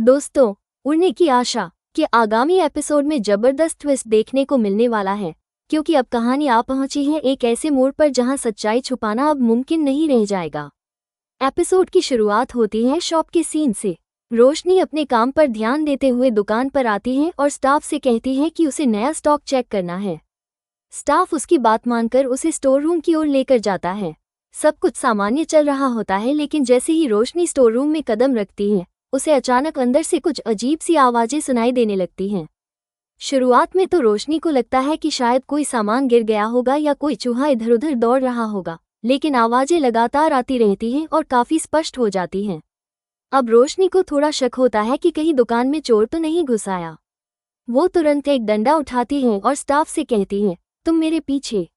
दोस्तों, उड़ने की आशा कि आगामी एपिसोड में जबरदस्त ट्विस्ट देखने को मिलने वाला है, क्योंकि अब कहानी आ पहुंची है एक ऐसे मोड़ पर जहां सच्चाई छुपाना अब मुमकिन नहीं रह जाएगा। एपिसोड की शुरुआत होती है शॉप के सीन से। रोशनी अपने काम पर ध्यान देते हुए दुकान पर आती है और स्टाफ से कहती है कि उसे नया स्टॉक चेक करना है। स्टाफ उसकी बात मानकर उसे स्टोर रूम की ओर लेकर जाता है। सब कुछ सामान्य चल रहा होता है, लेकिन जैसे ही रोशनी स्टोर रूम में कदम रखती है, उसे अचानक अंदर से कुछ अजीब सी आवाजें सुनाई देने लगती हैं। शुरुआत में तो रोशनी को लगता है कि शायद कोई सामान गिर गया होगा या कोई चूहा इधर उधर दौड़ रहा होगा, लेकिन आवाजें लगातार आती रहती हैं और काफी स्पष्ट हो जाती हैं। अब रोशनी को थोड़ा शक होता है कि कहीं दुकान में चोर तो नहीं घुस आया। वो तुरंत एक डंडा उठाती है और स्टाफ से कहती है, तुम मेरे पीछे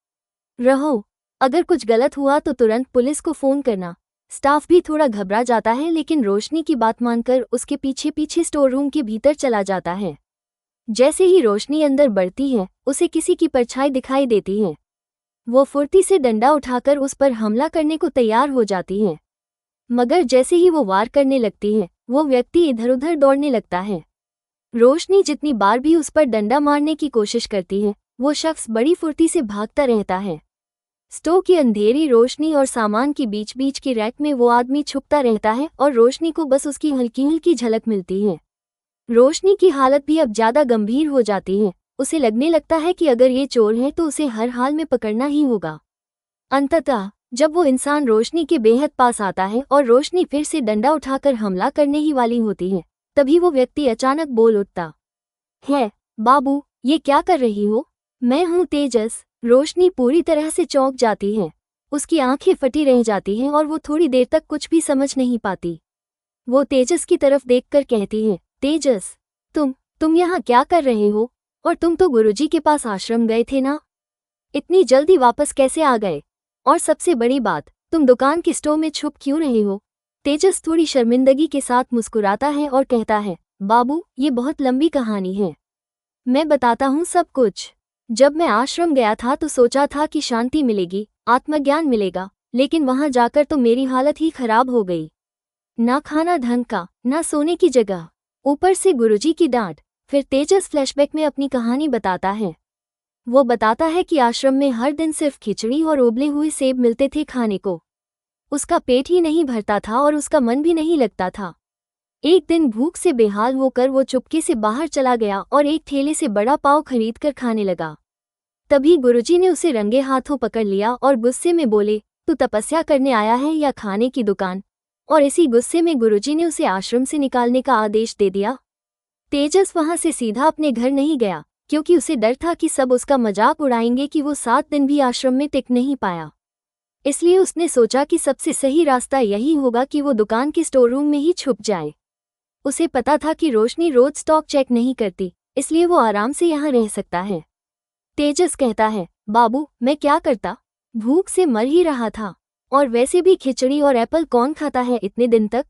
रहो, अगर कुछ गलत हुआ तो तुरंत पुलिस को फोन करना। स्टाफ भी थोड़ा घबरा जाता है, लेकिन रोशनी की बात मानकर उसके पीछे पीछे स्टोर रूम के भीतर चला जाता है। जैसे ही रोशनी अंदर बढ़ती है, उसे किसी की परछाई दिखाई देती है। वो फुर्ती से डंडा उठाकर उस पर हमला करने को तैयार हो जाती है, मगर जैसे ही वो वार करने लगती है, वो व्यक्ति इधर उधर दौड़ने लगता है। रोशनी जितनी बार भी उस पर डंडा मारने की कोशिश करती है, वो शख्स बड़ी फुर्ती से भागता रहता है। स्टोर की अंधेरी रोशनी और सामान की बीच बीच की रैक में वो आदमी छुपता रहता है और रोशनी को बस उसकी हल्की हल्की झलक मिलती है। रोशनी की हालत भी अब ज्यादा गंभीर हो जाती है। उसे लगने लगता है कि अगर ये चोर है तो उसे हर हाल में पकड़ना ही होगा। अंततः जब वो इंसान रोशनी के बेहद पास आता है और रोशनी फिर से डंडा उठाकर हमला करने ही वाली होती है, तभी वो व्यक्ति अचानक बोल उठता है, बाबू, ये क्या कर रही हो? मैं हूँ तेजस। रोशनी पूरी तरह से चौंक जाती है। उसकी आंखें फटी रह जाती हैं और वो थोड़ी देर तक कुछ भी समझ नहीं पाती। वो तेजस की तरफ देखकर कहती है, तेजस, तुम यहाँ क्या कर रहे हो? और तुम तो गुरुजी के पास आश्रम गए थे ना? इतनी जल्दी वापस कैसे आ गए? और सबसे बड़ी बात, तुम दुकान के स्टोर में छुप क्यों रहे हो? तेजस थोड़ी शर्मिंदगी के साथ मुस्कुराता है और कहता है, बाबू, ये बहुत लंबी कहानी है, मैं बताता हूँ सब कुछ। जब मैं आश्रम गया था तो सोचा था कि शांति मिलेगी, आत्मज्ञान मिलेगा, लेकिन वहां जाकर तो मेरी हालत ही खराब हो गई। ना खाना ढंग का, ना सोने की जगह, ऊपर से गुरुजी की डांट। फिर तेजस फ्लैशबैक में अपनी कहानी बताता है। वो बताता है कि आश्रम में हर दिन सिर्फ खिचड़ी और उबले हुए सेब मिलते थे खाने को। उसका पेट ही नहीं भरता था और उसका मन भी नहीं लगता था। एक दिन भूख से बेहाल होकर वो चुपके से बाहर चला गया और एक ठेले से बड़ा पाव खरीदकर खाने लगा। तभी गुरुजी ने उसे रंगे हाथों पकड़ लिया और गुस्से में बोले, तू तपस्या करने आया है या खाने की दुकान? और इसी गुस्से में गुरुजी ने उसे आश्रम से निकालने का आदेश दे दिया। तेजस वहां से सीधा अपने घर नहीं गया, क्योंकि उसे डर था कि सब उसका मजाक उड़ाएंगे कि वो 7 दिन भी आश्रम में टिक नहीं पाया। इसलिए उसने सोचा कि सबसे सही रास्ता यही होगा कि वो दुकान के स्टोर रूम में ही छुप जाए। उसे पता था कि रोशनी रोज स्टॉक चेक नहीं करती, इसलिए वो आराम से यहाँ रह सकता है। तेजस कहता है, बाबू, मैं क्या करता, भूख से मर ही रहा था, और वैसे भी खिचड़ी और एप्पल कौन खाता है इतने दिन तक?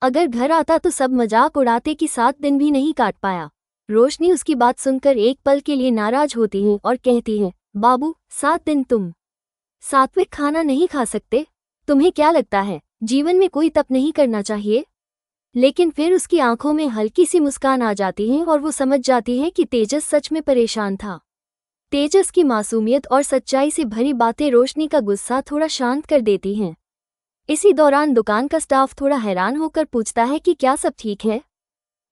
अगर घर आता तो सब मजाक उड़ाते कि 7 दिन भी नहीं काट पाया। रोशनी उसकी बात सुनकर एक पल के लिए नाराज होती है और कहती है, बाबू, 7 दिन तुम सात्विक खाना नहीं खा सकते? तुम्हें क्या लगता है जीवन में कोई तप नहीं करना चाहिए? लेकिन फिर उसकी आंखों में हल्की सी मुस्कान आ जाती है और वो समझ जाती है कि तेजस सच में परेशान था। तेजस की मासूमियत और सच्चाई से भरी बातें रोशनी का गुस्सा थोड़ा शांत कर देती हैं। इसी दौरान दुकान का स्टाफ थोड़ा हैरान होकर पूछता है कि क्या सब ठीक है?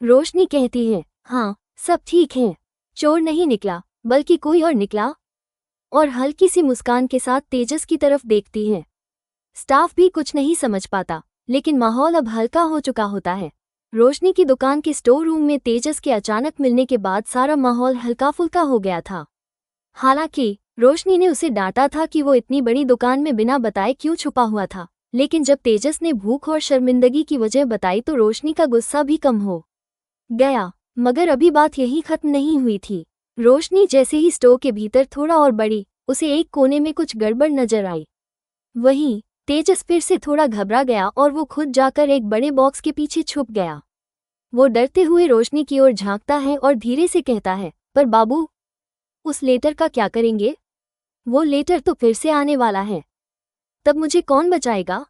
रोशनी कहती है, हाँ, सब ठीक है, चोर नहीं निकला, बल्कि कोई और निकला। और हल्की सी मुस्कान के साथ तेजस की तरफ देखती है। स्टाफ भी कुछ नहीं समझ पाता, लेकिन माहौल अब हल्का हो चुका होता है। रोशनी की दुकान के स्टोर रूम में तेजस के अचानक मिलने के बाद सारा माहौल हल्का फुल्का हो गया था। हालांकि रोशनी ने उसे डांटा था कि वो इतनी बड़ी दुकान में बिना बताए क्यों छुपा हुआ था, लेकिन जब तेजस ने भूख और शर्मिंदगी की वजह बताई तो रोशनी का गुस्सा भी कम हो गया। मगर अभी बात यही खत्म नहीं हुई थी। रोशनी जैसे ही स्टोर के भीतर थोड़ा और बढ़ी, उसे एक कोने में कुछ गड़बड़ नजर आई। वहीं तेजस फिर से थोड़ा घबरा गया और वो खुद जाकर एक बड़े बॉक्स के पीछे छुप गया। वो डरते हुए रोशनी की ओर झांकता है और धीरे से कहता है, पर बाबू, उस लेटर का क्या करेंगे? वो लेटर तो फिर से आने वाला है, तब मुझे कौन बचाएगा?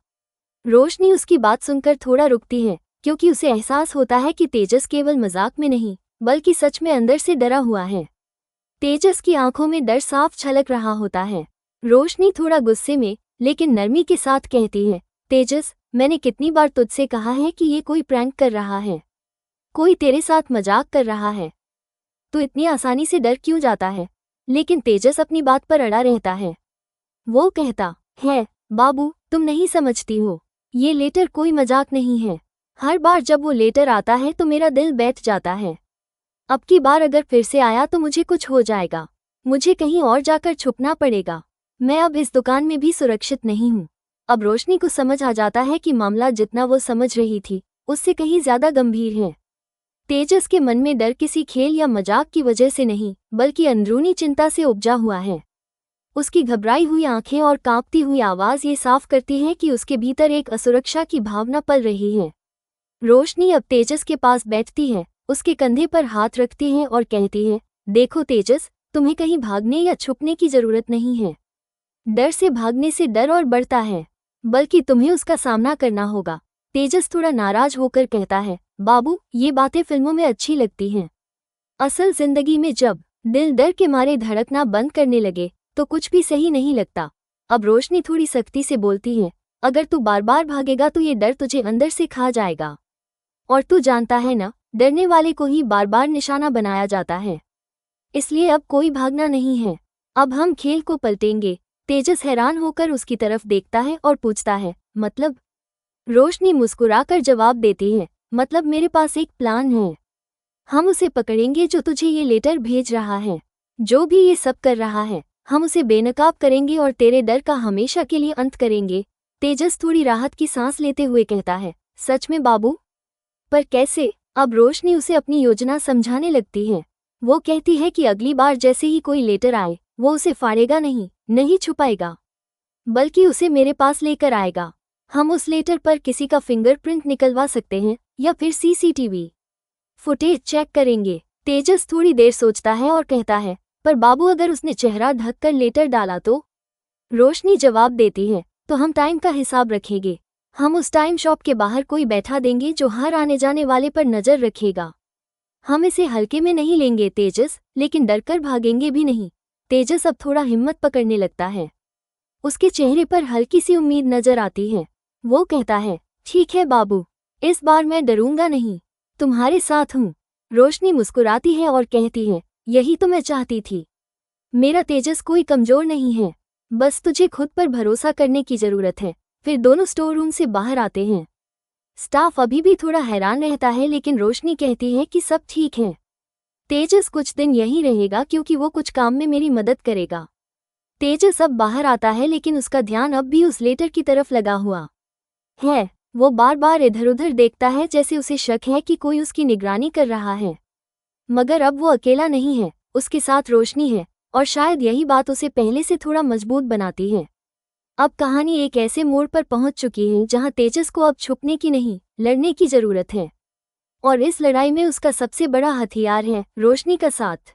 रोशनी उसकी बात सुनकर थोड़ा रुकती है, क्योंकि उसे एहसास होता है कि तेजस केवल मजाक में नहीं बल्कि सच में अंदर से डरा हुआ है। तेजस की आंखों में डर साफ छलक रहा होता है। रोशनी थोड़ा गुस्से में लेकिन नरमी के साथ कहती है, तेजस, मैंने कितनी बार तुझसे कहा है कि ये कोई प्रैंक कर रहा है, कोई तेरे साथ मजाक कर रहा है। तू इतनी आसानी से डर क्यों जाता है? लेकिन तेजस अपनी बात पर अड़ा रहता है। वो कहता है, बाबू, तुम नहीं समझती हो, ये लेटर कोई मजाक नहीं है। हर बार जब वो लेटर आता है तो मेरा दिल बैठ जाता है। अब की बार अगर फिर से आया तो मुझे कुछ हो जाएगा, मुझे कहीं और जाकर छुपना पड़ेगा। मैं अब इस दुकान में भी सुरक्षित नहीं हूँ। अब रोशनी को समझ आ जाता है कि मामला जितना वो समझ रही थी उससे कहीं ज्यादा गंभीर है। तेजस के मन में डर किसी खेल या मजाक की वजह से नहीं बल्कि अंदरूनी चिंता से उपजा हुआ है। उसकी घबराई हुई आंखें और कांपती हुई आवाज ये साफ करती है कि उसके भीतर एक असुरक्षा की भावना पल रही है। रोशनी अब तेजस के पास बैठती है, उसके कंधे पर हाथ रखती है और कहती है, देखो तेजस, तुम्हें कहीं भागने या छुपने की जरूरत नहीं है। डर से भागने से डर और बढ़ता है, बल्कि तुम्हें उसका सामना करना होगा। तेजस थोड़ा नाराज होकर कहता है, बाबू, ये बातें फिल्मों में अच्छी लगती हैं। असल जिंदगी में जब दिल डर के मारे धड़कना बंद करने लगे तो कुछ भी सही नहीं लगता। अब रोशनी थोड़ी सख्ती से बोलती है, अगर तू बार बार भागेगा तो ये डर तुझे अंदर से खा जाएगा। और तू जानता है ना, डरने वाले को ही बार बार निशाना बनाया जाता है। इसलिए अब कोई भागना नहीं है, अब हम खेल को पलटेंगे। तेजस हैरान होकर उसकी तरफ देखता है और पूछता है, मतलब? रोशनी मुस्कुराकर जवाब देती है, मतलब मेरे पास एक प्लान है। हम उसे पकड़ेंगे जो तुझे ये लेटर भेज रहा है, जो भी ये सब कर रहा है। हम उसे बेनकाब करेंगे और तेरे डर का हमेशा के लिए अंत करेंगे। तेजस थोड़ी राहत की सांस लेते हुए कहता है, सच में बाबू? पर कैसे? अब रोशनी उसे अपनी योजना समझाने लगती है। वो कहती है कि अगली बार जैसे ही कोई लेटर आए वो उसे फाड़ेगा नहीं छुपाएगा, बल्कि उसे मेरे पास लेकर आएगा। हम उस लेटर पर किसी का फिंगरप्रिंट निकलवा सकते हैं या फिर सीसीटीवी फुटेज चेक करेंगे। तेजस थोड़ी देर सोचता है और कहता है, पर बाबू, अगर उसने चेहरा ढककर लेटर डाला तो? रोशनी जवाब देती है, तो हम टाइम का हिसाब रखेंगे। हम उस टाइम शॉप के बाहर कोई बैठा देंगे जो हर आने जाने वाले पर नजर रखेगा। हम इसे हल्के में नहीं लेंगे तेजस, लेकिन डरकर भागेंगे भी नहीं। तेजस अब थोड़ा हिम्मत पकड़ने लगता है। उसके चेहरे पर हल्की सी उम्मीद नजर आती है। वो कहता है, ठीक है बाबू, इस बार मैं डरूंगा नहीं, तुम्हारे साथ हूँ। रोशनी मुस्कुराती है और कहती है, यही तो मैं चाहती थी। मेरा तेजस कोई कमजोर नहीं है, बस तुझे खुद पर भरोसा करने की जरूरत है। फिर दोनों स्टोर रूम से बाहर आते हैं। स्टाफ अभी भी थोड़ा हैरान रहता है लेकिन रोशनी कहती है कि सब ठीक है। तेजस कुछ दिन यहीं रहेगा क्योंकि वो कुछ काम में मेरी मदद करेगा। तेजस अब बाहर आता है लेकिन उसका ध्यान अब भी उस लेटर की तरफ लगा हुआ है। वो बार बार इधर उधर देखता है जैसे उसे शक है कि कोई उसकी निगरानी कर रहा है। मगर अब वो अकेला नहीं है, उसके साथ रोशनी है, और शायद यही बात उसे पहले से थोड़ा मजबूत बनाती है। अब कहानी एक ऐसे मोड़ पर पहुंच चुकी है जहां तेजस को अब छुपने की नहीं, लड़ने की जरूरत है। और इस लड़ाई में उसका सबसे बड़ा हथियार है रोशनी का साथ।